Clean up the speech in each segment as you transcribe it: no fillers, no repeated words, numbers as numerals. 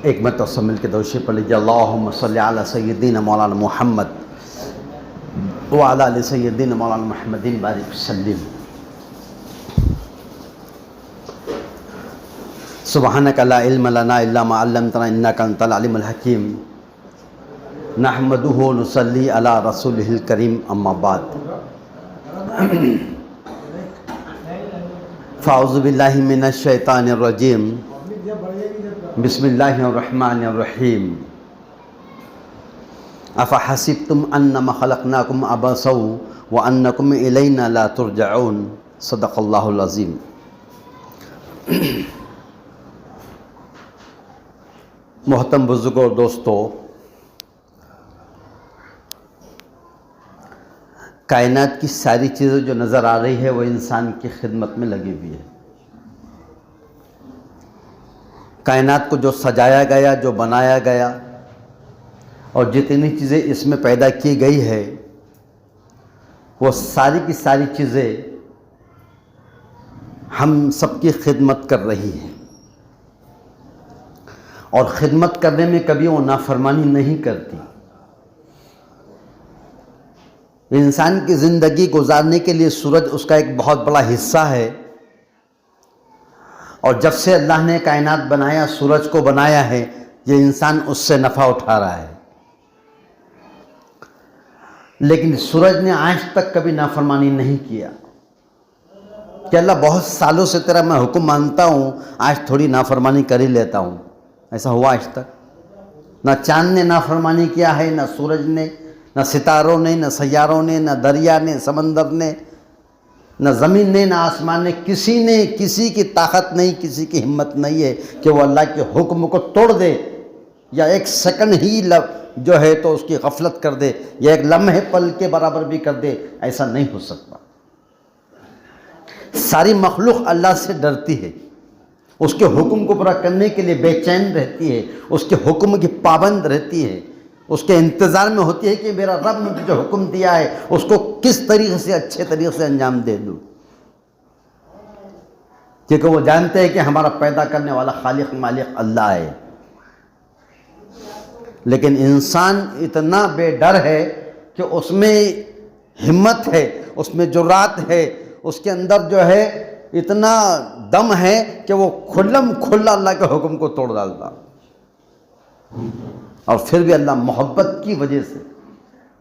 ایک مرتبہ مل کے درود شریف پڑھ لیجیے۔ اللہم صلی علی سیدنا مولانا محمد وعلی آل سیدنا مولانا محمد بارک وسلم۔ سبحانک لا علم لنا الا ما علمتنا انک انت العلیم الحکیم۔ نحمدہ ونصلی علی رسولہ الکریم، اما بعد۔ فاعوذ باللہ من الشیطان الرجیم، بسم اللہ الرحمن الرحیم۔ افحسبتم انما خلقناکم عبثا وانکم الینا لا ترجعون، صدق اللہ العظیم۔ محترم بزرگوں اور دوستو، کائنات کی ساری چیزیں جو نظر آ رہی ہے وہ انسان کی خدمت میں لگی ہوئی ہے۔ کائنات کو جو سجایا گیا، جو بنایا گیا، اور جتنی چیزیں اس میں پیدا کی گئی ہے، وہ ساری کی ساری چیزیں ہم سب کی خدمت کر رہی ہیں، اور خدمت کرنے میں کبھی وہ نافرمانی نہیں کرتی۔ انسان کی زندگی گزارنے کے لیے سورج اس کا ایک بہت بڑا حصہ ہے، اور جب سے اللہ نے کائنات بنایا، سورج کو بنایا ہے، یہ انسان اس سے نفع اٹھا رہا ہے، لیکن سورج نے آج تک کبھی نافرمانی نہیں کیا کہ اللہ بہت سالوں سے تیرا میں حکم مانتا ہوں، آج تھوڑی نافرمانی کر ہی لیتا ہوں۔ ایسا ہوا آج تک؟ نہ چاند نے نافرمانی کیا ہے، نہ سورج نے، نہ ستاروں نے، نہ سیاروں نے، نہ دریا نے، سمندر نے، نہ زمین نے، نہ آسمان نے، کسی کی طاقت نہیں، کسی کی ہمت نہیں ہے کہ وہ اللہ کے حکم کو توڑ دے، یا ایک سیکنڈ ہی جو ہے تو اس کی غفلت کر دے، یا ایک لمحے پل کے برابر بھی کر دے۔ ایسا نہیں ہو سکتا۔ ساری مخلوق اللہ سے ڈرتی ہے، اس کے حکم کو پورا کرنے کے لیے بے چین رہتی ہے، اس کے حکم کی پابند رہتی ہے، اس کے انتظار میں ہوتی ہے کہ میرا رب نے مجھے جو حکم دیا ہے اس کو کس طریقے سے اچھے طریقے سے انجام دے دوں، کیونکہ وہ جانتے ہیں کہ ہمارا پیدا کرنے والا خالق مالک اللہ ہے۔ لیکن انسان اتنا بے ڈر ہے کہ اس میں ہمت ہے، اس میں جرات ہے، اس کے اندر جو ہے اتنا دم ہے کہ وہ کھلم کھلا اللہ کے حکم کو توڑ ڈالتا، اور پھر بھی اللہ محبت کی وجہ سے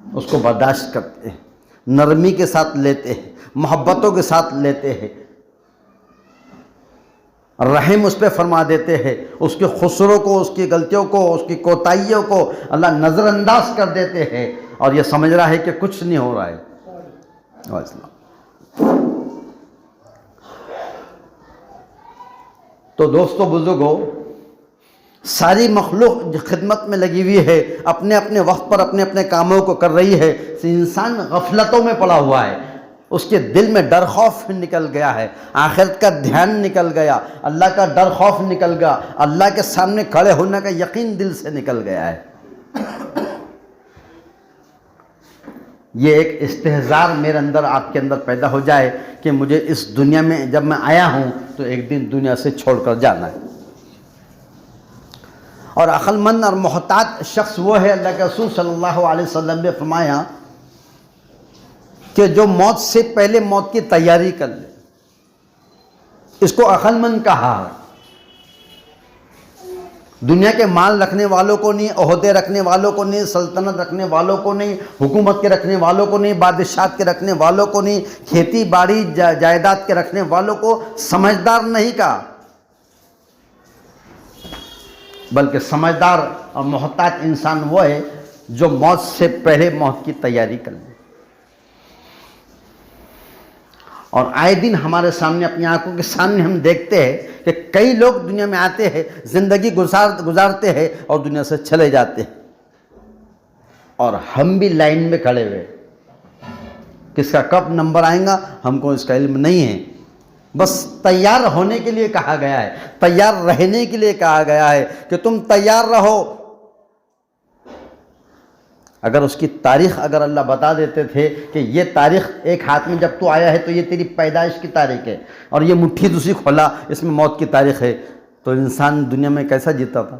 اس کو برداشت کرتے ہیں، نرمی کے ساتھ لیتے ہیں، محبتوں کے ساتھ لیتے ہیں، رحم اس پہ فرما دیتے ہیں، اس کے قصوروں کو، اس کی غلطیوں کو، اس کی کوتاہیوں کو اللہ نظر انداز کر دیتے ہیں، اور یہ سمجھ رہا ہے کہ کچھ نہیں ہو رہا ہے۔ تو دوستو بزرگوں، ساری مخلوق جو خدمت میں لگی ہوئی ہے، اپنے اپنے وقت پر اپنے اپنے کاموں کو کر رہی ہے، انسان غفلتوں میں پڑا ہوا ہے، اس کے دل میں ڈر خوف نکل گیا ہے، آخرت کا دھیان نکل گیا، اللہ کا ڈر خوف نکل گیا، اللہ کے سامنے کھڑے ہونے کا یقین دل سے نکل گیا ہے۔ یہ ایک استحضار میرے اندر، آپ کے اندر پیدا ہو جائے کہ مجھے اس دنیا میں جب میں آیا ہوں تو ایک دن دنیا سے چھوڑ کر جانا ہے۔ اور عقل مند اور محتاط شخص وہ ہے، اللہ کے رسول صلی اللہ علیہ وسلم نے فرمایا کہ جو موت سے پہلے موت کی تیاری کر لے، اس کو عقل مند کہا ہے۔ دنیا کے مال رکھنے والوں کو نہیں، عہدے رکھنے والوں کو نہیں، سلطنت رکھنے والوں کو نہیں، حکومت کے رکھنے والوں کو نہیں، بادشاہت کے رکھنے والوں کو نہیں، کھیتی باڑی جائیداد کے رکھنے والوں کو سمجھدار نہیں کہا، بلکہ سمجھدار اور محتاط انسان وہ ہے جو موت سے پہلے موت کی تیاری کر لے۔ اور آئے دن ہمارے سامنے، اپنی آنکھوں کے سامنے ہم دیکھتے ہیں کہ کئی لوگ دنیا میں آتے ہیں، زندگی گزارتے ہیں اور دنیا سے چلے جاتے ہیں، اور ہم بھی لائن میں کھڑے ہوئے، کس کا کب نمبر آئے گا ہم کو اس کا علم نہیں ہے۔ بس تیار ہونے کے لیے کہا گیا ہے، تیار رہنے کے لیے کہا گیا ہے کہ تم تیار رہو۔ اگر اس کی تاریخ اگر اللہ بتا دیتے تھے کہ یہ تاریخ ایک ہاتھ میں جب تو آیا ہے تو یہ تیری پیدائش کی تاریخ ہے، اور یہ مٹھی دوسری کھولا اس میں موت کی تاریخ ہے، تو انسان دنیا میں کیسا جیتا تھا؟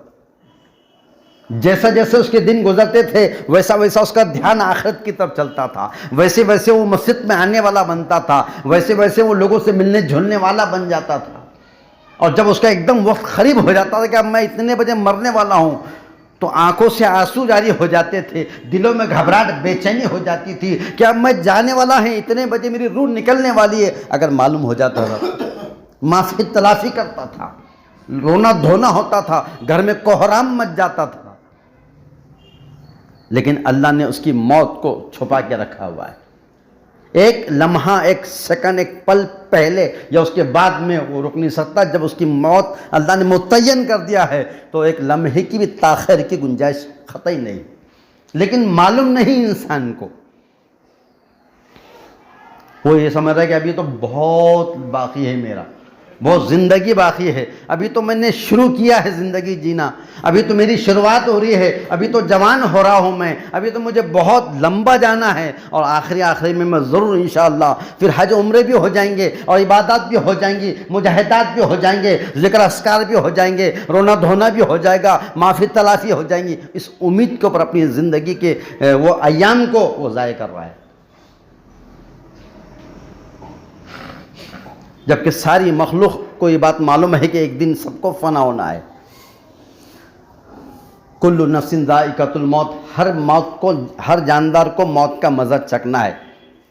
جیسا جیسے اس کے دن گزرتے تھے ویسا ویسا اس کا دھیان آخرت کی طرف چلتا تھا، ویسے ویسے وہ مسجد میں آنے والا بنتا تھا، ویسے ویسے وہ لوگوں سے ملنے جھلنے والا بن جاتا تھا۔ اور جب اس کا ایک دم وقت قریب ہو جاتا تھا کہ اب میں اتنے بجے مرنے والا ہوں، تو آنکھوں سے آنسو جاری ہو جاتے تھے، دلوں میں گھبراہٹ بے چینی ہو جاتی تھی کہ اب میں جانے والا ہے، اتنے بجے میری روح نکلنے والی ہے۔ اگر معلوم ہو جاتا تھا معافی تلافی کرتا تھا، رونا دھونا ہوتا تھا، گھر میں کوہرام مچ جاتا تھا۔ لیکن اللہ نے اس کی موت کو چھپا کے رکھا ہوا ہے۔ ایک لمحہ، ایک سیکنڈ، ایک پل پہلے یا اس کے بعد میں وہ رک نہیں سکتا۔ جب اس کی موت اللہ نے متعین کر دیا ہے تو ایک لمحے کی بھی تاخیر کی گنجائش قطعی نہیں۔ لیکن معلوم نہیں انسان کو، وہ یہ سمجھ رہا ہے کہ ابھی تو بہت باقی ہے، میرا بہت زندگی باقی ہے، ابھی تو میں نے شروع کیا ہے زندگی جینا، ابھی تو میری شروعات ہو رہی ہے، ابھی تو جوان ہو رہا ہوں میں، ابھی تو مجھے بہت لمبا جانا ہے، اور آخری میں ضرور انشاءاللہ پھر حج عمرے بھی ہو جائیں گے، اور عبادات بھی ہو جائیں گی، مجاہدات بھی ہو جائیں گے، ذکر اذکار بھی ہو جائیں گے، رونا دھونا بھی ہو جائے گا، معافی تلافی ہو جائیں گی۔ اس امید کے اوپر اپنی زندگی کے وہ ایام کو وہ ضائع کر رہا ہے، جبکہ ساری مخلوق کو یہ بات معلوم ہے کہ ایک دن سب کو فنا ہونا ہے۔ کل نفس ذائقۃ الموت، ہر موت کو، ہر جاندار کو موت کا مزہ چکھنا ہے،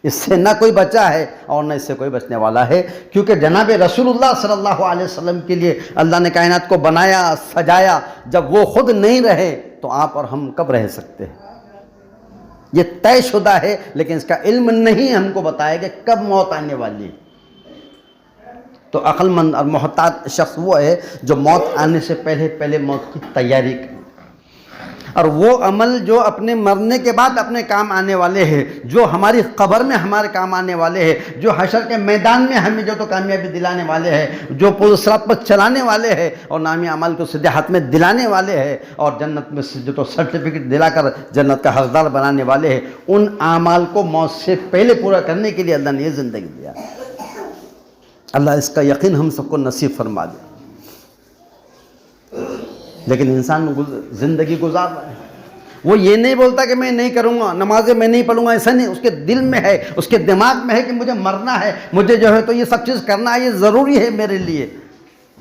اس سے نہ کوئی بچا ہے اور نہ اس سے کوئی بچنے والا ہے، کیونکہ جناب رسول اللہ صلی اللہ علیہ وسلم کے لیے اللہ نے کائنات کو بنایا، سجایا۔ جب وہ خود نہیں رہے تو آپ اور ہم کب رہ سکتے ہیں؟ یہ طے شدہ ہے، لیکن اس کا علم نہیں ہم کو بتایا کہ کب موت آنے والی ہے۔ تو عقل مند اور محتاط شخص وہ ہے جو موت آنے سے پہلے موت کی تیاری کرے، اور وہ عمل جو اپنے مرنے کے بعد اپنے کام آنے والے ہیں، جو ہماری قبر میں ہمارے کام آنے والے ہیں، جو حشر کے میدان میں ہمیں جو تو کامیابی دلانے والے ہیں، جو پورے صراط پر چلانے والے ہیں اور نامی اعمال کو سیدھے ہاتھ میں دلانے والے ہیں، اور جنت میں جو تو سرٹیفکیٹ دلا کر جنت کا حقدار بنانے والے ہیں، ان اعمال کو موت سے پہلے پورا کرنے کے لیے اللہ نے یہ زندگی دیا۔ اللہ اس کا یقین ہم سب کو نصیب فرما دے۔ لیکن انسان زندگی گزار رہا ہے، وہ یہ نہیں بولتا کہ میں نہیں کروں گا، نمازیں میں نہیں پڑھوں گا، ایسا نہیں، اس کے دل میں ہے، اس کے دماغ میں ہے کہ مجھے مرنا ہے، مجھے جو ہے تو یہ سب چیز کرنا ہے، یہ ضروری ہے میرے لیے۔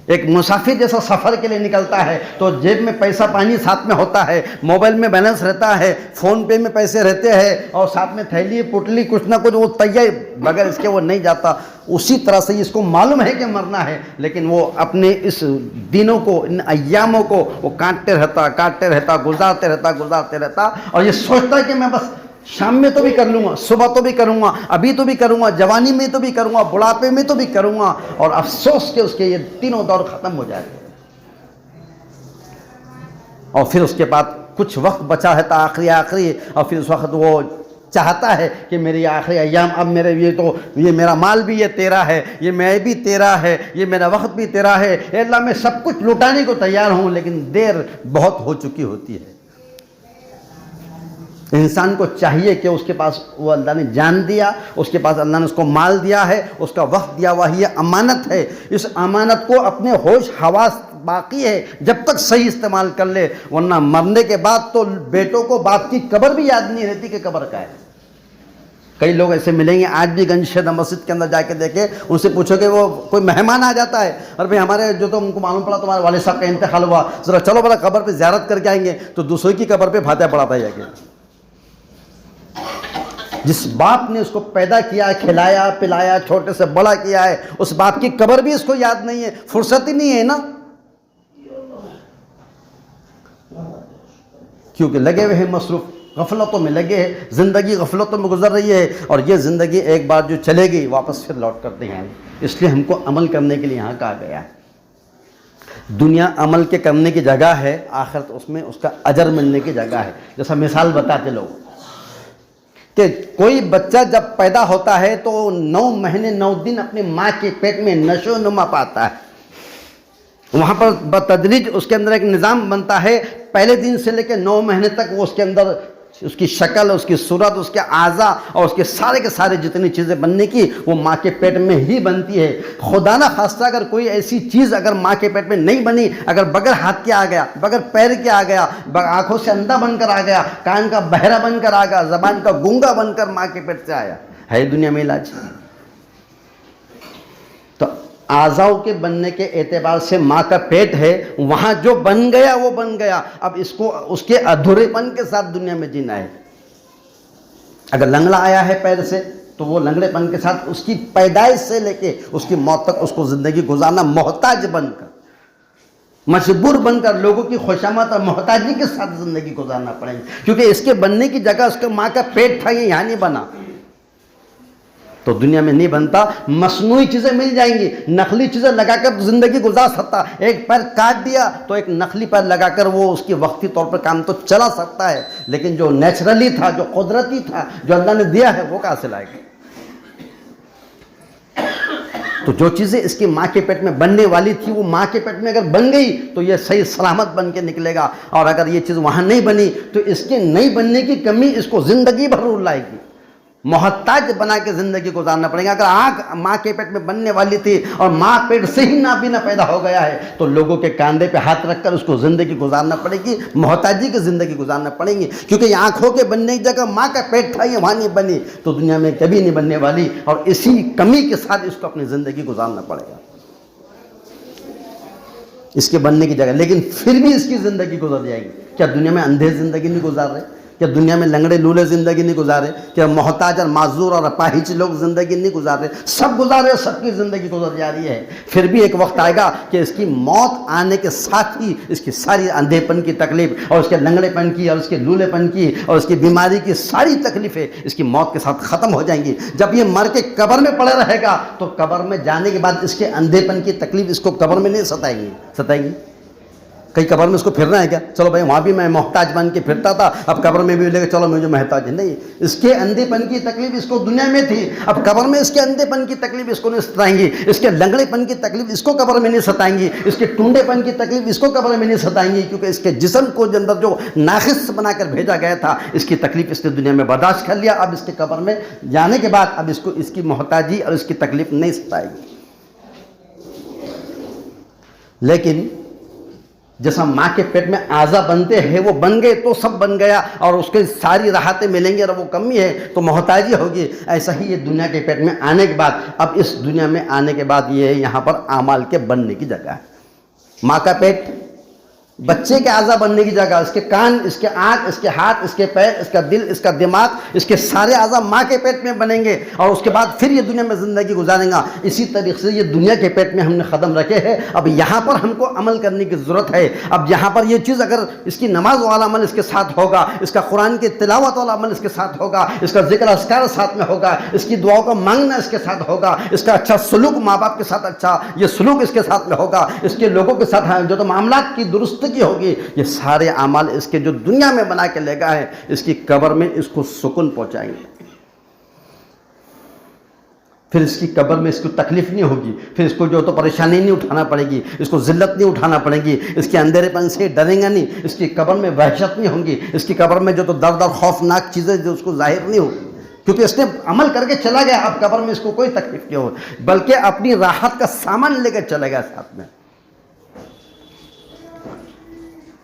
ایک مسافر جیسا سفر کے لیے نکلتا ہے تو جیب میں پیسہ پانی ساتھ میں ہوتا ہے، موبائل میں بیلنس رہتا ہے، فون پے میں پیسے رہتے ہیں، اور ساتھ میں تھیلی پٹلی کچھ نہ کچھ وہ تیار، بغیر اس کے وہ نہیں جاتا۔ اسی طرح سے اس کو معلوم ہے کہ مرنا ہے، لیکن وہ اپنے اس دنوں کو، ان ایاموں کو وہ کاٹتے رہتا، گزارتے رہتا، اور یہ سوچتا ہے کہ میں بس شام میں تو بھی کر لوں گا، صبح تو بھی کروں گا، ابھی تو بھی کروں گا، جوانی میں تو بھی کروں گا، بڑھاپے میں تو بھی کروں گا، اور افسوس کہ اس کے یہ تینوں دور ختم ہو جائے گا۔ اور پھر اس کے بعد کچھ وقت بچا ہے تا آخری، اور پھر اس وقت وہ چاہتا ہے کہ میری آخری ایام، اب میرے یہ میرا مال بھی یہ تیرا ہے، یہ میں بھی تیرا ہے، یہ میرا وقت بھی تیرا ہے، اے اللہ میں سب کچھ لوٹانے کو تیار ہوں، لیکن دیر بہت ہو چکی ہوتی ہے۔ انسان کو چاہیے کہ اس کے پاس وہ اللہ نے جان دیا، اس کے پاس اللہ نے اس کو مال دیا ہے، اس کا وقت دیا ہوا ہے، یہ امانت ہے، اس امانت کو اپنے ہوش حواس باقی ہے جب تک صحیح استعمال کر لے، ورنہ مرنے کے بعد تو بیٹوں کو باپ کی قبر بھی یاد نہیں رہتی کہ قبر کا ہے۔ کئی لوگ ایسے ملیں گے آج بھی گنج شیدہ مسجد کے اندر جا کے دیکھے، ان سے پوچھو کہ وہ کوئی مہمان آ جاتا ہے، اور بھئی ہمارے جو تو ان کو معلوم پڑا تمہارے والد صاحب کا انتقال ہوا، ذرا چلو بڑا قبر پہ زیارت کر کے آئیں گے، تو دوسرے کی قبر پہ فاتحہ پڑھاتا ہے جا کے۔ جس باپ نے اس کو پیدا کیا، کھلایا پلایا، چھوٹے سے بڑا کیا ہے، اس باپ کی قبر بھی اس کو یاد نہیں ہے، فرصت ہی نہیں ہے نا، کیونکہ لگے ہوئے ہیں مصروف، غفلتوں میں لگے ہیں، زندگی غفلتوں میں گزر رہی ہے، اور یہ زندگی ایک بار جو چلے گی واپس پھر لوٹ کر نہیں آئے، اس لیے ہم کو عمل کرنے کے لیے یہاں کہا گیا ہے۔ دنیا عمل کے کرنے کی جگہ ہے، آخرت اس میں اس کا اجر ملنے کی جگہ ہے۔ جیسا مثال بتاتے لوگ کہ کوئی بچہ جب پیدا ہوتا ہے تو 9 مہینے 9 دن اپنی ماں کے پیٹ میں نشو و نما پاتا ہے، وہاں پر بتدریج اس کے اندر ایک نظام بنتا ہے، پہلے دن سے لے کے 9 مہینے تک وہ اس کے اندر اس کی شکل، اس کی صورت، اس کے اعضاء اور اس کے سارے جتنی چیزیں بننے کی وہ ماں کے پیٹ میں ہی بنتی ہے۔ خدا نہ خواستہ اگر کوئی ایسی چیز اگر ماں کے پیٹ میں نہیں بنی، اگر بغیر ہاتھ کے آ گیا، بغیر پیر کے آ گیا، آنکھوں سے اندھا بن کر آ گیا، کان کا بہرا بن کر آ گیا، زبان کا گونگا بن کر ماں کے پیٹ سے آیا، ہے دنیا میں علاج؟ تو اعضاء کے بننے کے اعتبار سے ماں کا پیٹ ہے، وہاں جو بن گیا وہ بن گیا، اب اس کو اس کے ادھورے پن کے ساتھ دنیا میں جینا ہے۔ اگر لنگڑا آیا ہے پیر سے تو وہ لنگڑے پن کے ساتھ اس کی پیدائش سے لے کے اس کی موت تک اس کو زندگی گزارنا، محتاج بن کر، مجبور بن کر، لوگوں کی خوشامد اور محتاجی کے ساتھ زندگی گزارنا پڑے گی، کیونکہ اس کے بننے کی جگہ اس کے ماں کا پیٹ تھا، یہ یہاں نہیں بنا، تو دنیا میں نہیں بنتا۔ مصنوعی چیزیں مل جائیں گی، نقلی چیزیں لگا کر زندگی گزار سکتا، ایک پیر کاٹ دیا تو ایک نقلی پیر لگا کر وہ اس کی وقتی طور پر کام تو چلا سکتا ہے، لیکن جو نیچرلی تھا، جو قدرتی تھا، جو اللہ نے دیا ہے، وہ کہاں سے لائے گا؟ تو جو چیزیں اس کی ماں کے پیٹ میں بننے والی تھی، وہ ماں کے پیٹ میں اگر بن گئی تو یہ صحیح سلامت بن کے نکلے گا، اور اگر یہ چیز وہاں نہیں بنی تو اس کے نہیں بننے کی کمی اس کو زندگی بھر لائے گی، محتاج بنا کے زندگی گزارنا پڑے گا۔ اگر آنکھ ماں کے پیٹ میں بننے والی تھی اور ماں پیٹ سے ہی نابینا پیدا ہو گیا ہے تو لوگوں کے کاندھے پہ ہاتھ رکھ کر اس کو زندگی گزارنا پڑے گی، محتاجی کی زندگی گزارنا پڑے گی، کیونکہ یہ آنکھوں کے بننے کی جگہ ماں کا پیٹ تھا، یہ وہاں نہیں بنی تو دنیا میں کبھی نہیں بننے والی، اور اسی کمی کے ساتھ اس کو اپنی زندگی گزارنا پڑے گا اس کے بننے کی جگہ، لیکن پھر بھی اس کی زندگی گزر جائے گی۔ کیا دنیا میں اندھے زندگی نہیں گزار رہے؟ کیا دنیا میں لنگڑے لولے زندگی نہیں گزارے؟ کیا محتاج اور معذور اور اپاہج لوگ زندگی نہیں گزار رہے؟ سب گزارے، سب کی زندگی گزر جا رہی ہے۔ پھر بھی ایک وقت آئے گا کہ اس کی موت آنے کے ساتھ ہی اس کی ساری اندھے پن کی تکلیف اور اس کے لنگڑے پن کی اور اس کے لولے پن کی اور اس کی بیماری کی ساری تکلیفیں اس کی موت کے ساتھ ختم ہو جائیں گی۔ جب یہ مر کے قبر میں پڑا رہے گا تو قبر میں جانے کے بعد اس کے اندھے پن کی تکلیف اس کو قبر میں نہیں ستائیں گی۔ کئی قبر میں اس کو پھرنا ہے کیا؟ چلو بھائی وہاں بھی میں محتاج بن کے پھرتا تھا، اب قبر میں بھی لے کے چلو مجھے محتاج ہے، نہیں، اس کے اندھے پن کی تکلیف اس کو دنیا میں تھی، اب قبر میں اس کے اندھے پن کی تکلیف اس کو نہیں ستائیں گی، اس کے لنگڑے پن کی تکلیف اس کو قبر میں نہیں ستائیں گی، اس کے ٹونڈے پن کی تکلیف اس کو قبر میں نہیں ستائیں گی، کیونکہ اس کے جسم کو اندر جو ناقص بنا کر بھیجا گیا تھا، اس کی تکلیف اس نے دنیا میں برداشت کر لیا، اب اس کے قبر میں جانے کے بعد اب اس کو اس کی محتاجی اور اس کی تکلیف نہیں ستائے گی۔ لیکن جیسا ماں کے پیٹ میں اعضاء بنتے ہیں وہ بن گئے تو سب بن گیا اور اس کے ساری راحتیں ملیں گی، اور وہ کمی ہے تو محتاجی ہوگی، ایسا ہی یہ دنیا کے پیٹ میں آنے کے بعد، اب اس دنیا میں آنے کے بعد یہ یہاں پر اعمال کے بننے کی جگہ ہے۔ ماں کا پیٹ بچے کے اعضاء بننے کی جگہ، اس کے کان، اس کے آنکھ، اس کے ہاتھ، اس کے پیر، اس کا دل، اس کا دماغ، اس کے سارے اعضاء ماں کے پیٹ میں بنیں گے، اور اس کے بعد پھر یہ دنیا میں زندگی گزاریں گا۔ اسی طریقے سے یہ دنیا کے پیٹ میں ہم نے قدم رکھے ہیں، اب یہاں پر ہم کو عمل کرنے کی ضرورت ہے۔ اب یہاں پر یہ چیز اگر اس کی نماز والا عمل اس کے ساتھ ہوگا، اس کا قرآن کی تلاوت والا عمل اس کے ساتھ ہوگا، اس کا ذکر اذکار ساتھ میں ہوگا، اس کی دعاؤں کا مانگنا اس کے ساتھ ہوگا، اس کا اچھا سلوک ماں باپ کے ساتھ، اچھا یہ سلوک اس کے ساتھ میں ہوگا، اس کے لوگوں کے ساتھ جو تو معاملات کی درستگی ہوگی، یہ سارے اعمال اس کے جو دنیا میں بنا کے لے گا ہے، اس کی قبر میں اس کو سکون پہنچائیں گے۔ پھر اس کی قبر میں اس کو تکلیف نہیں ہوگی، پھر اس کو جو تو پریشانی نہیں اٹھانا پڑے گی، اس کو ذلت نہیں اٹھانا پڑے گی، اس کے اندھیرے پن سے ڈریں گا نہیں، اس کی قبر میں وحشت نہیں ہوگی، اس کی قبر میں جو تو درد اور خوفناک چیزیں جو اس کو ظاہر نہیں ہوگی، کیونکہ اس نے عمل کر کے چلا گیا۔ اب قبر میں اس کو کوئی تکلیف نہیں ہوگی، بلکہ اپنی راحت کا سامان لے کر چلے گا ساتھ میں،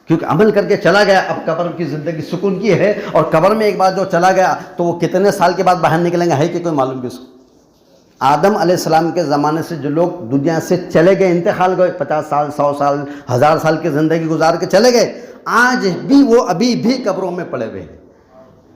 کیونکہ عمل کر کے چلا گیا۔ اب قبر کی زندگی سکون کی ہے، اور قبر میں ایک بار جو چلا گیا تو وہ کتنے سال کے بعد باہر نکلیں گا ہے کہ کوئی معلوم کس کو؟ آدم علیہ السلام کے زمانے سے جو لوگ دنیا سے چلے گئے، انتقال گئے، 50 سال 100 سال 1000 سال کی زندگی گزار کے چلے گئے، آج بھی وہ ابھی بھی قبروں میں پڑے ہوئے ہیں۔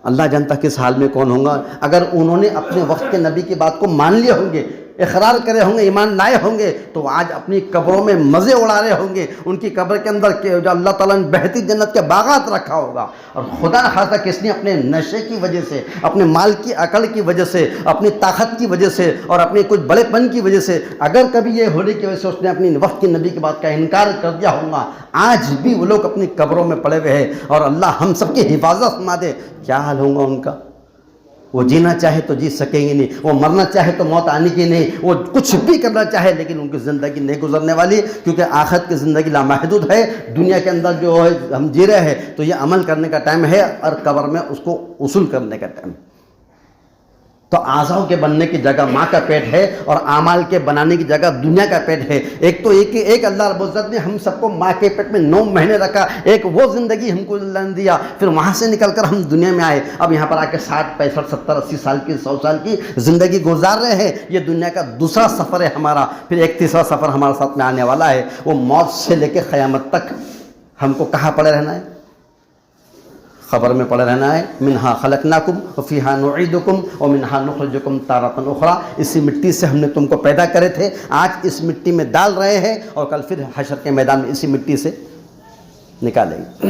اللہ جانتا کس حال میں کون ہوں گا۔ اگر انہوں نے اپنے وقت کے نبی کی بات کو مان لیے ہوں گے، اقرار کرے ہوں گے، ایمان لائے ہوں گے، تو آج اپنی قبروں میں مزے اڑا رہے ہوں گے۔ ان کی قبر کے اندر جو اللہ تعالیٰ نے بہتی جنت کے باغات رکھا ہوگا، اور خدا نہ خواستہ کس نے اپنے نشے کی وجہ سے، اپنے مال کی عقل کی وجہ سے، اپنی طاقت کی وجہ سے اور اپنے کچھ بڑے پن کی وجہ سے، اگر کبھی یہ ہونے کی وجہ سے اس نے اپنی وقت کی نبی کی بات کا انکار کر دیا ہوگا، آج بھی وہ لوگ اپنی قبروں میں پڑے ہوئے ہیں، اور اللہ ہم سب کی حفاظت فرما دے، کیا حال ہوگا ان کا؟ وہ جینا چاہے تو جی سکیں گے نہیں، وہ مرنا چاہے تو موت آنے کی نہیں، وہ کچھ بھی کرنا چاہے لیکن ان کی زندگی نہیں گزرنے والی، کیونکہ آخرت کی زندگی لامحدود ہے۔ دنیا کے اندر جو ہے ہم جی رہے ہیں تو یہ عمل کرنے کا ٹائم ہے، اور قبر میں اس کو وصول کرنے کا ٹائم ہے۔ تو اعضاء کے بننے کی جگہ ماں کا پیٹ ہے، اور اعمال کے بنانے کی جگہ دنیا کا پیٹ ہے۔ ایک تو ایک اللہ رب العزت نے ہم سب کو ماں کے پیٹ میں 9 مہینے رکھا، ایک وہ زندگی ہم کو اللہ نے دیا، پھر وہاں سے نکل کر ہم دنیا میں آئے، اب یہاں پر آ کے 60 65 70 80 سال کی 100 سال کی زندگی گزار رہے ہیں۔ یہ دنیا کا دوسرا سفر ہے ہمارا، پھر ایک تیسرا سفر ہمارے ساتھ میں آنے والا ہے، وہ موت سے لے کے قیامت تک ہم کو کہاں پڑے رہنا ہے؟ خبر میں پڑے رہنا ہے۔ منہا خلقناکم وفیہا نعیدکم ومنہا نخرجکم تارۃ اخری، اسی مٹی سے ہم نے تم کو پیدا کرے تھے، آج اس مٹی میں ڈال رہے ہیں، اور کل پھر حشر کے میدان میں اسی مٹی سے نکالیں گے۔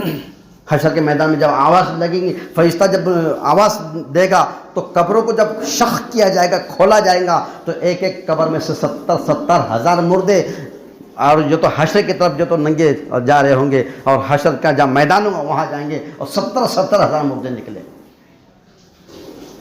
حشر کے میدان میں جب آواز لگیں گی، فرشتہ جب آواز دے گا تو قبروں کو جب شق کیا جائے گا، کھولا جائے گا، تو ایک ایک قبر میں سے 70 ہزار مردے، اور جو تو حشر کی طرف جو تو ننگے جا رہے ہوں گے، اور حشر کا جہاں میدان ہوگا وہاں جائیں گے، اور 70 ہزار مردے نکلے۔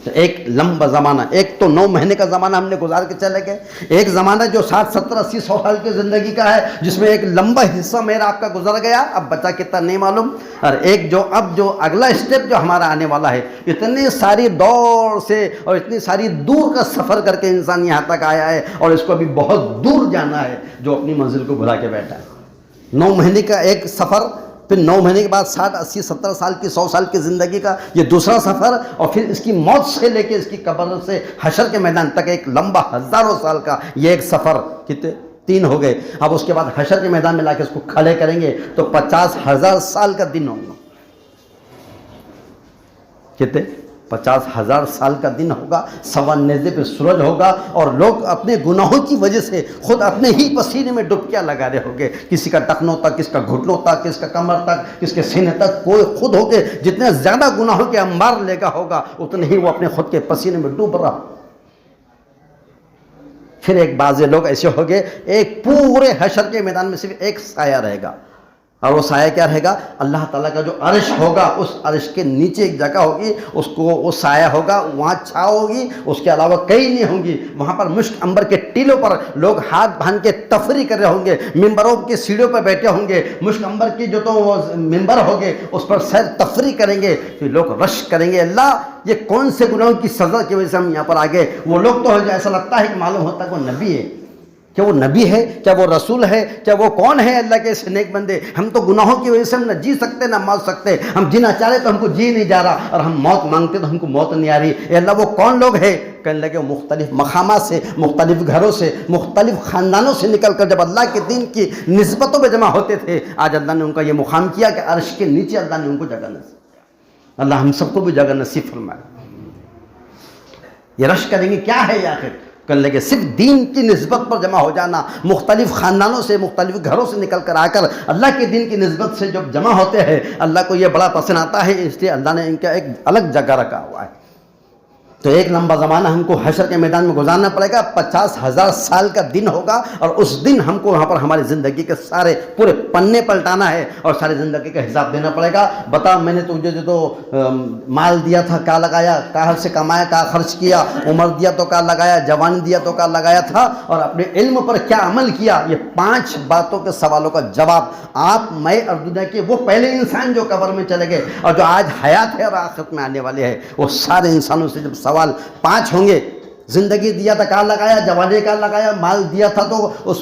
تو ایک لمبا زمانہ، ایک تو 9 مہینے کا زمانہ ہم نے گزار کے چلے گئے، ایک زمانہ جو 60 70 80 100 سال کی زندگی کا ہے، جس میں ایک لمبا حصہ میرا آپ کا گزر گیا، اب بچا کتنا نہیں معلوم، اور ایک جو اب جو اگلا اسٹیپ جو ہمارا آنے والا ہے، اتنی ساری دوڑ سے اور اتنی ساری دور کا سفر کر کے انسان یہاں تک آیا ہے، اور اس کو ابھی بہت دور جانا ہے، جو اپنی منزل کو بھلا کے بیٹھا ہے۔ 9 مہینے کا ایک سفر، پھر 9 مہینے کے بعد 60 80 70 سال کی 100 سال کی زندگی کا یہ دوسرا سفر، اور پھر اس کی موت سے لے کے اس کی قبر سے حشر کے میدان تک ایک لمبا ہزاروں سال کا یہ ایک سفر، کتنے 3 ہو گئے۔ اب اس کے بعد حشر کے میدان میں لا کے اس کو کھڑے کریں گے تو 50,000 سال کا دن ہوگا، کتنے 50,000 سال کا دن ہوگا، سوا نیزے پہ سورج ہوگا، اور لوگ اپنے گناہوں کی وجہ سے خود اپنے ہی پسینے میں ڈبکیاں لگا رہے ہوں گے، کسی کا ٹخنوں تک، کس کا گھٹنوں تک، کس کا کمر تک، کس کے سینے تک، کوئی خود ہو کے جتنے زیادہ گناہوں کے انبار لے گا ہوگا اتنے ہی وہ اپنے خود کے پسینے میں ڈوب رہا۔ پھر ایک بعض لوگ ایسے ہو گئے، ایک پورے حشر کے میدان میں صرف ایک سایہ رہے گا، اور وہ سایہ کیا رہے گا؟ اللہ تعالیٰ کا جو عرش ہوگا، اس عرش کے نیچے ایک جگہ ہوگی، اس کو وہ سایہ ہوگا، وہاں چھاؤ ہوگی، اس کے علاوہ کہیں نہیں ہوں گی۔ وہاں پر مشک عنبر کے ٹیلوں پر لوگ ہاتھ باندھ کے تفریح کر رہے ہوں گے، ممبروں کی سیڑھیوں پر بیٹھے ہوں گے، مشک عنبر کی جو تو وہ ممبر ہوگے اس پر سیر تفریح کریں گے، پھر لوگ رش کریں گے، اللہ یہ کون سے گناہوں کی سزا کی وجہ سے ہم یہاں پر آ گئے؟ وہ لوگ تو ایسا لگتا ہے کہ معلوم ہوتا ہے کہ وہ نبی ہے، کیا وہ نبی ہے، کیا وہ رسول ہے، کیا وہ کون ہے اللہ کے ایسے نیک بندے؟ ہم تو گناہوں کی وجہ سے ہم نہ جی سکتے نہ مر سکتے، ہم جینا چاہ رہے تو ہم کو جی نہیں جا رہا، اور ہم موت مانگتے تو ہم کو موت نہیں آ رہی۔ اے اللہ وہ کون لوگ ہیں؟ کہنے لگے وہ مختلف مقامات سے، مختلف گھروں سے، مختلف خاندانوں سے نکل کر جب اللہ کے دین کی نسبتوں پہ جمع ہوتے تھے، آج اللہ نے ان کا یہ مقام کیا کہ عرش کے نیچے اللہ نے ان کو جگہ نصیب کیا۔ اللہ ہم سب کو بھی جگہ نصیب فرمائے۔ یہ رش کریں گے کیا ہے یہ آخر؟ کہنے لگے صرف دین کی نسبت پر جمع ہو جانا، مختلف خاندانوں سے، مختلف گھروں سے نکل کر آ کر اللہ کے دین کی نسبت سے جب جمع ہوتے ہیں، اللہ کو یہ بڑا پسند آتا ہے، اس لیے اللہ نے ان کا ایک الگ جگہ رکھا ہوا ہے۔ تو ایک لمبا زمانہ ہم کو حشر کے میدان میں گزارنا پڑے گا، 50,000 سال کا دن ہوگا، اور اس دن ہم کو وہاں پر ہماری زندگی کے سارے پورے پنے پلٹانا ہے اور ساری زندگی کا حساب دینا پڑے گا۔ بتا میں نے تجھے جو تو مال دیا تھا کہاں لگایا، کہاں سے کمایا، کہاں خرچ کیا، عمر دیا تو کہاں لگایا، جوانی دیا تو کہاں لگایا تھا، اور اپنے علم پر کیا عمل کیا؟ یہ 5 باتوں کے سوالوں کا جواب آپ، میں اور دنیا کے وہ پہلے انسان جو قبر میں چلے گئے اور جو آج حیات ہے اور آخرت میں آنے والے ہیں، وہ سارے انسانوں سے جب سوال 5 ہوں گے، زندگی دیا تھا کہاں لگایا، جوانی کہاں لگایا، مال دیا تھا تو اس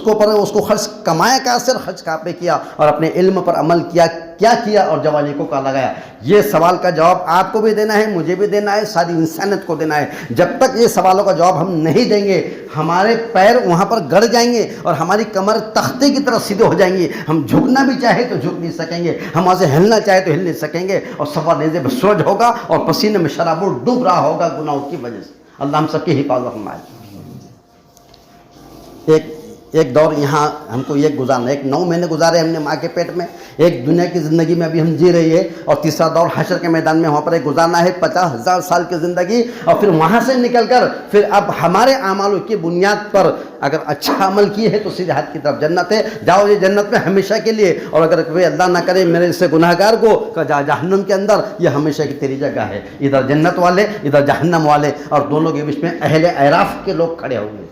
کو خرچ کمایا کہاں سے، خرچ کہاں پہ کیا، اور اپنے علم پر عمل کیا کیا، اور جوانی کو کہاں لگایا؟ یہ سوال کا جواب آپ کو بھی دینا ہے، مجھے بھی دینا ہے، ساری انسانیت کو دینا ہے۔ جب تک یہ سوالوں کا جواب ہم نہیں دیں گے، ہمارے پیر وہاں پر گڑ جائیں گے اور ہماری کمر تختے کی طرف سیدھے ہو جائیں گی، ہم جھکنا بھی چاہے تو جھک نہیں سکیں گے، ہم وہاں سے ہلنا چاہے تو ہل نہیں سکیں گے، اور سوا نیزے پہ سورج ہوگا اور پسینے میں شرابور ڈوب رہا ہوگا گناہوں کی وجہ سے۔ اللہ ہم سب کی حفاظت فرمائے۔ ایک ایک دور یہاں ہم کو یہ گزارنا، ایک 9 مہینے گزارے ہم نے ماں کے پیٹ میں، ایک دنیا کی زندگی میں ابھی ہم جی رہی ہے، اور تیسرا دور حشر کے میدان میں وہاں پر ایک گزارنا ہے 50,000 سال کی زندگی، اور پھر وہاں سے نکل کر پھر اب ہمارے اعمالوں کی بنیاد پر اگر اچھا عمل کیے ہے تو سیدھے ہاتھ کی طرف جنت ہے، جاؤ یہ جنت میں ہمیشہ کے لیے، اور اگر کوئی اللہ نہ کرے میرے سے گناہگار کو جا جہنم کے اندر، یہ ہمیشہ کی تیری جگہ ہے، ادھر جنت والے ادھر جہنم والے، اور دونوں کے بیچ میں اہل اعراف کے لوگ کھڑے ہوئے۔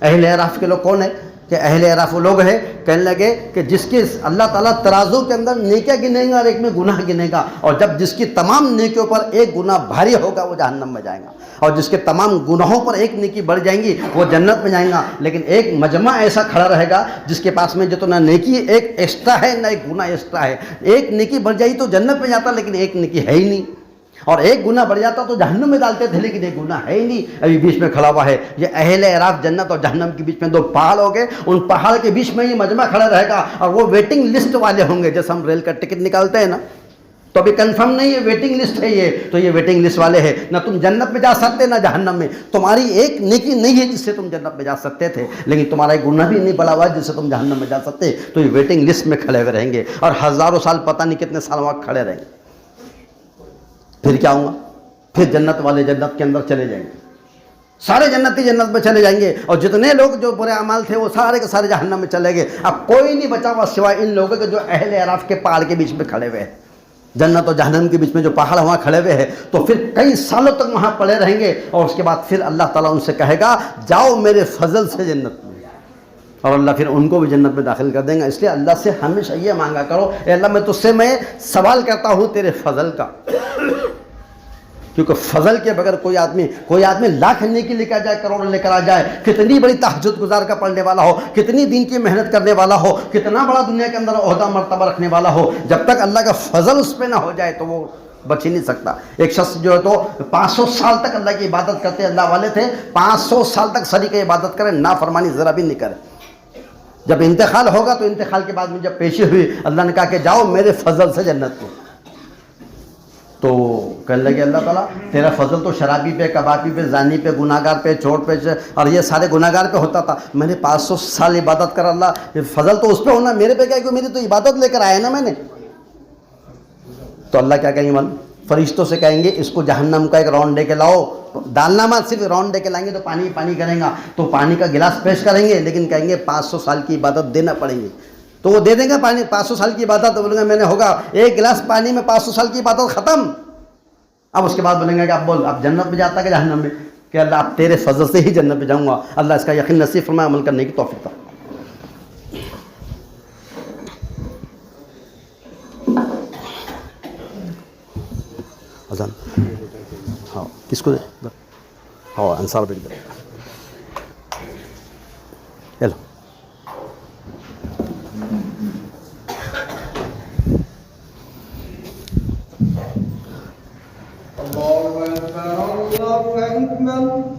اہل اعراف کے لوگ کون ہیں؟ کہ اہل اعراف وہ لوگ ہیں کہنے لگے کہ جس کی اللہ تعالیٰ ترازو کے اندر نیکیاں گنے گا اور ایک میں گناہ گنے گا، اور جب جس کی تمام نیکیوں پر ایک گناہ بھاری ہوگا وہ جہنم میں جائے گا، اور جس کے تمام گناہوں پر ایک نیکی بڑھ جائیں گی وہ جنت میں جائیں گا۔ لیکن ایک مجمع ایسا کھڑا رہے گا جس کے پاس میں جتنا نیکی ایک ایکسٹرا ہے نہ ایک گناہ ایکسٹرا ہے، ایک نیکی بڑھ جائی تو جنت میں جاتا لیکن ایک نیکی ہے ہی نہیں، اور ایک گناہ بڑھ جاتا تو جہنم میں ڈالتے تھے لیکن ایک گناہ ہے ہی نہیں، ابھی بیچ میں کھڑا ہوا ہے۔ یہ اہل اعراف جنت اور جہنم کے بیچ میں 2 پہاڑ ہو گئے، ان پہاڑ کے بیچ میں یہ مجمع کھڑا رہے گا، اور وہ ویٹنگ لسٹ والے ہوں گے، جیسے ہم ریل کا ٹکٹ نکالتے ہیں نا، تو ابھی کنفرم نہیں ہے، ویٹنگ لسٹ ہے یہ، تو یہ ویٹنگ لسٹ والے ہیں، نہ تم جنت میں جا سکتے نہ جہنم میں، تمہاری ایک نیکی نہیں ہے جس سے تم جنت میں جا سکتے تھے، لیکن تمہارا ایک گناہ بھی نہیں بڑا ہوا جس سے تم جہنم میں جا سکتے، تو یہ ویٹنگ لسٹ میں کھڑے ہوئے رہیں گے، اور ہزاروں سال پتہ نہیں کتنے سال وہاں کھڑے رہیں گے۔ پھر کیا ہوگا؟ پھر جنت والے جنت کے اندر چلے جائیں گے، سارے جنتی جنت میں چلے جائیں گے، اور جتنے لوگ جو برے اعمال تھے وہ سارے کے سارے جہنم میں چلے گئے، اب کوئی نہیں بچا ہوا سوائے ان لوگوں کے جو اہل اعراف کے پہاڑ کے بیچ میں کھڑے ہوئے ہیں، جنت اور جہنم کے بیچ میں جو پہاڑ وہاں کھڑے ہوئے ہیں، تو پھر کئی سالوں تک وہاں پڑے رہیں گے، اور اس کے بعد پھر اللہ تعالیٰ ان سے کہے گا جاؤ میرے فضل سے جنت میں، اور اللہ پھر ان کو بھی جنت میں داخل کر دیں گا۔ اس لیے اللہ سے ہمیشہ یہ مانگا کرو، اے اللہ میں تجھ سے میں سوال کرتا ہوں تیرے فضل کا، کیونکہ فضل کے بغیر کوئی آدمی لاکھ نیکی لے کر جائے، کروڑ لے کر آ جائے، کتنی بڑی تہجد گزار کا پڑھنے والا ہو، کتنی دین کی محنت کرنے والا ہو، کتنا بڑا دنیا کے اندر عہدہ مرتبہ رکھنے والا ہو، جب تک اللہ کا فضل اس پہ نہ ہو جائے تو وہ بچ ہی نہیں سکتا۔ ایک شخص جو ہے تو 500 سال تک اللہ کی عبادت کرتے، اللہ والے تھے، 500 سال تک شریک عبادت کرے، نافرمانی ذرا بھی نہیں کرے، جب انتقال ہوگا تو انتقال کے بعد میں جب پیشی ہوئی اللہ نے کہا کہ جاؤ میرے فضل سے جنت میں، تو کہنے لگے اللہ تعالیٰ تیرا فضل تو شرابی پہ، کبابی پہ، زانی پہ، گناہگار پہ، چور پہ، اور یہ سارے گناہگار پہ ہوتا تھا، میں نے 500 سال عبادت کر، اللہ فضل تو اس پہ ہونا، میرے پہ کیا، کہ میری تو عبادت لے کر آیا نا میں نے۔ تو اللہ کیا کہیں گے؟ فرشتوں سے کہیں گے اس کو جہنم کا ایک راؤنڈ دے کے لاؤ، ڈالنا مت، صرف راؤنڈ دے کے لائیں گے تو پانی پانی کریں گا، تو پانی کا گلاس پیش کریں گے، لیکن کہیں گے 500 سال کی عبادت دینا پڑیں گے، تو وہ دے دیں گے پانی، 500 سال کی عبادت، تو بولیں گے میں نے ہوگا ایک گلاس پانی میں 500 سال کی عبادت ختم۔ اب اس کے بعد بولیں گے کہ اب بول اب جنت میں جاتا کہ جہنم میں، کہ اللہ اب تیرے فضل سے ہی جنت میں جاؤں گا، اللہ اس کا یقین نصیب فرمائے، عمل کرنے کی توفیق عطا۔ اذان ہاں کس کو دے؟ ہاں انصار بیٹھ دے، چلو الله أكبر الله أكبر